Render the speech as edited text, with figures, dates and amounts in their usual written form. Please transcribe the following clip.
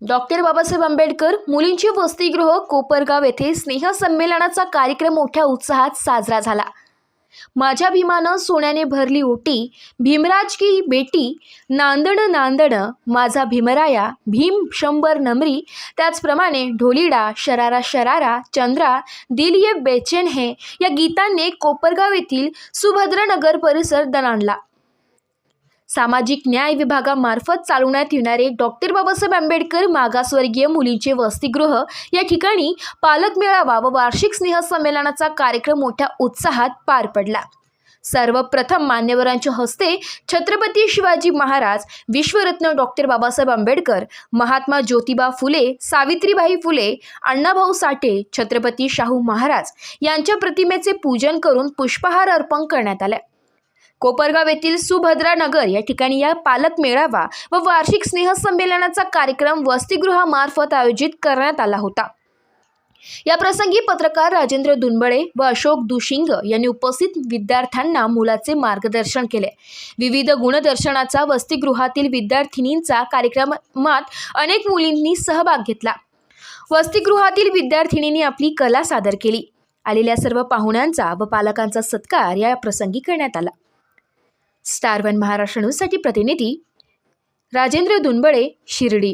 Doctor Babasaheb Ambedkar मुलींची वसतिगृह कोपरगाव येथे स्नेहसंमेलनाचा कार्यक्रम मोठ्या उत्साहात साजरा झाला। माझ्या भीमानं सोन्याने भरली ओटी, भीमराज की बेटी, नांदण नांदण माझा भीमराया, भीम शंभर नमरी। त्याचप्रमाणे ढोलीडा, शरारा शरारा, चंद्रा, दिल ये बेचैन है या गीतांनी कोपरगाव येथील सुभद्रनगर परिसर दणाणला। सामाजिक न्याय विभागामार्फत चालवण्यात येणारे डॉक्टर बाबासाहेब आंबेडकर मागासवर्गीय मुलींचे वसतिगृह या ठिकाणी पालक मेळावा व वार्षिक स्नेहसंमेलनाचा कार्यक्रम मोठ्या उत्साहात पार पडला। सर्वप्रथम मान्यवरांच्या हस्ते छत्रपती शिवाजी महाराज, विश्वरत्न डॉक्टर बाबासाहेब आंबेडकर, महात्मा ज्योतिबा फुले, सावित्रीबाई फुले, अण्णाभाऊ साठे, छत्रपती शाहू महाराज यांच्या प्रतिमेचे पूजन करून पुष्पहार अर्पण करण्यात आले। कोपरगाव येथील सुभद्रानगर या ठिकाणी या पालक मेळावा व वार्षिक स्नेहसंमेलनाचा कार्यक्रम वसतिगृहामार्फत आयोजित करण्यात आला होता। या प्रसंगी पत्रकार राजेंद्र दुनबळे व अशोक दुशिंग यांनी उपस्थित विद्यार्थ्यांना मुलाचे मार्गदर्शन केले। विविध गुणदर्शनाचा वसतिगृहातील विद्यार्थिनींचा कार्यक्रमात अनेक मुलींनी सहभाग घेतला। वसतिगृहातील विद्यार्थिनींनी आपली कला सादर केली। आलेल्या सर्व पाहुण्यांचा व पालकांचा सत्कार या प्रसंगी करण्यात आला। स्टार वन महाराष्ट्र न्यूजसाठी प्रतिनिधी राजेंद्र दुनबळे, शिर्डी।